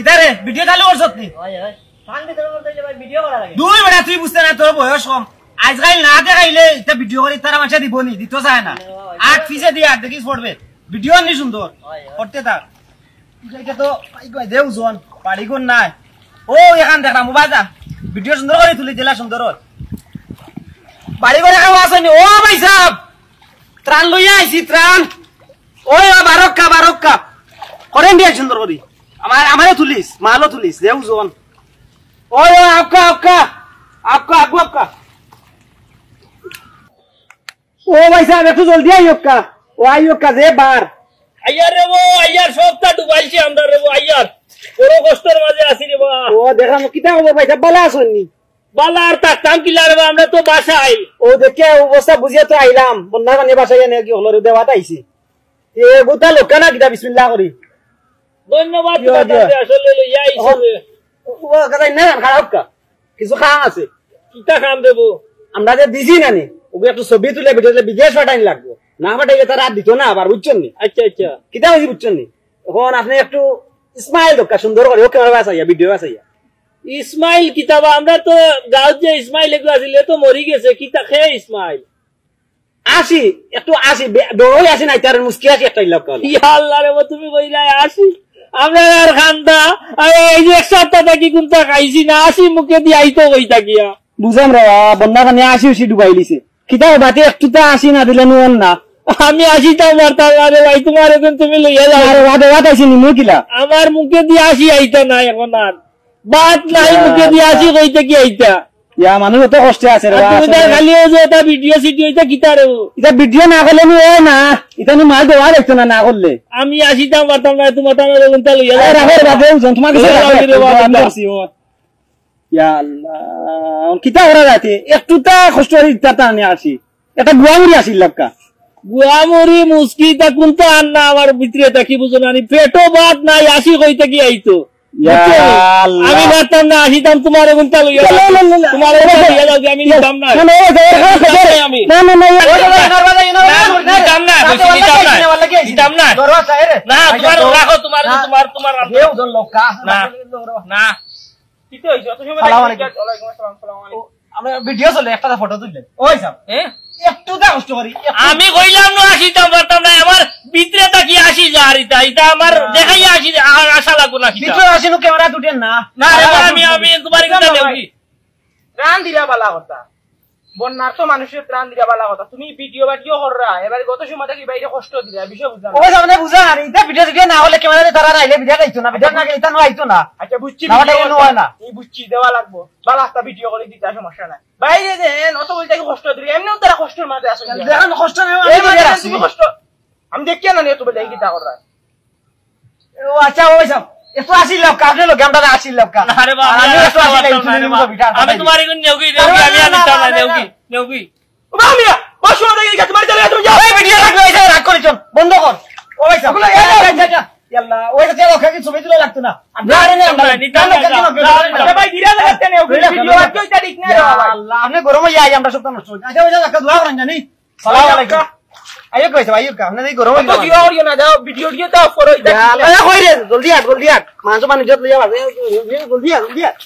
কিতারে video চালু করছত নি দুই বেড়া তুই বুঝতে না তোর বয়স কম আজকাল না দেখাইলে এটা ভিডিও করে তারা মানুষ দিব নি দিতে চায় না 8 পিসে দিয়ে 8 দেখিস পড়বে ভিডিও নি সুন্দর করতে থাক এটা তো দেউ জন পাড়ি কোন নাই ও এখান দেখা মোবাইল ভিডিও সুন্দর করে তুলি দিলা সুন্দর বাড়ি করে খাওয়া আসেনি ও ভাই সাহেব ত্রাণ লইয়া আইছি ত্রাণ ওই বারক্কা করেন দিয়ে সুন্দর করি আমারও তুলিস মালও তুলিস দেউ জন ওই आपका ओ भाई साहब একটু জলদি আইও কা ও আইও কা যে বার আইয়ার রে ও আইয়ার সবটা ডুবাইছি আমরা রে ও আইয়ার বড় কষ্টের মাঝে আছি রে বাবা ও দেখাম কিটা হবে ভাই সাহেব বালা আসনি বালা আর তাকতাম কিলা রে আমরা তো বাসায় ও দেখে অবস্থা বুঝিয়া তো আইলাম বন্যা কানে বাসায় এনে কি হলো রে দেওয়াটা আইছি এ গোটা লোক না কিটা বিসমিল্লাহ করি ধন্যবাদ দাদা আসলে লইয়া আইছে ও কাদাই না খারাপ কা কিছু খাওয়া আছে কিটা খাম দেবো আমরা যে দিছি না নি ওকে একটু ছবি তুলে ভিডিওতে বিদেশ পাঠাইন লাগবো না পাঠাইলে তারা দিত না আবার বুঝছেন নি আচ্ছা আচ্ছা কিটা হইছি বুঝছেন নি এখন আপনি একটু ইসমাইল দোকা সুন্দর করে ওকে ক্যামেরা বাসাইয়া ভিডিও বাসাইয়া ইসমাইল কিতাবা আমরা তো গাঁও যে ইসমাইল এগুলো আছিল তো মরি গেছে কিতা খেয়ে ইসমাইল আসি একটু আসি বেরোই আসি নাই তার মুস্কি আসি একটা ইলাপ কাল ইয়া আল্লাহ রে তুমি কইলা আসি আমরা আর খান্দা এই যে এক সপ্তাহ থাকি কোনটা খাইছি না আসি মুখে দিয়ে আইতো কই থাকিয়া বুঝাম রে বন্যা কানে আসি উসি ডুবাই লিছে কিতা বাতে একটু তা আসি না দিলে নুন না আমি আসিতাম মারতাম আরে ভাই তোমার এখন তুমি লইয়া যাও আরে বাদ আইছি নি মুকিলা আমার মুখে দিয়ে আসি আইতা না এখন আর বাত নাই মুখে দিয়ে আসি কইতে কি আইতা ইয়া মানুষ তো কষ্টে আছে রে তুমি তো খালি যে এটা ভিডিও সিডিও এটা কিতা রে এটা ভিডিও না করলে নি হয় না এটা নি মাল দেওয়া লাগতো না করলে আমি আসিতাম মারতাম না তোমার টানা কোনটা লইয়া যাও রাখো বাদে তোমার কাছে ইয়া আল্লাহ কিতা ওরা রাতে একটু তা কষ্ট ইচ্ছা টানে আসি এটা গুয়ামুরি আসিল লক্কা গুয়ামুরি মুস্কি তা কোনটা আর না আমার ভিতরে তা কি বুঝো না পেটো ভাত নাই আসি কইতে কি আইতো আমি ভাবতাম না আসিতাম তোমার কোনটা লইয়া তোমার লইয়া যাও আমি নিতাম না আমি নিতাম না নিতাম না না তোমার রাখো তোমার তোমার তোমার না কিতে হইছে অত সময় আমরা ভিডিও চলে একটা ফটো তুললেন ওই সাহেব একটু দা কষ্ট করি আমি কইলাম না আসিতাম পারতাম না আমার ভিতরে তাকি আসি যা এটা এটা আমার দেখাই আসি আশা লাগো না ভিতরে আসিনো ক্যামেরা তুটেন না না আমি তোমার কথা দেউকি ত্রাণ দিলা বালা কথা বন্যার তো মানুষের ত্রাণ দিলা বালা কথা তুমি ভিডিও কররা এবারে গত সময় থেকে বাইরে কষ্ট দিলা বিষয় বুঝলাম ওই সামনে বুঝা আর এটা ভিডিও না হলে ক্যামেরাতে তারা রাইলে ভিডিও আইতো না ভিডিও না এটা না আইতো না আচ্ছা বুঝছি না হয় না এই বুঝছি দেওয়া লাগবো বালা একটা ভিডিও করে দিতে সমস্যা নাই বাইরে দেন অত বলতে কষ্ট দিলি এমনিও তারা কষ্টের মাঝে আছে দেখেন কষ্ট নাই তুমি কষ্ট আমি দেখি না নিয়ে তুমি দেখি তা কররা ও আচ্ছা ওই সব এত আসিল লোক আপনি লোক আমরা আসিল লোক আরে বাবা আমি তোমার কোন নেউকি দেউকি আমি নিতাম না নেউকি ও মামিয়া বসো দেখি তোমার চলে তুমি যাও এই ভিডিও রাখো এই রাখ করে চল বন্ধ কর ও ভাই সাহেব ইয়াল্লাহ ওই যে ওকে কি ছবি তুলে লাগতো না আমরা নিতাম না ভাই ধীরে লাগতে নেও ভিডিও আর কইতা ঠিক না রে বাবা আল্লাহ আপনি গরম হই আই আমরা সব নষ্ট আচ্ছা ওই যে একটা দোয়া করেন জানি সালাম আলাইকুম আইও কইছে ভাই আপনি এই গরম হই তো কি করিও না যাও ভিডিও দিয়ে তো অফ করো আল্লাহ কই রে জলদি আট মানসো মানুষ জত লইয়া জলদি আট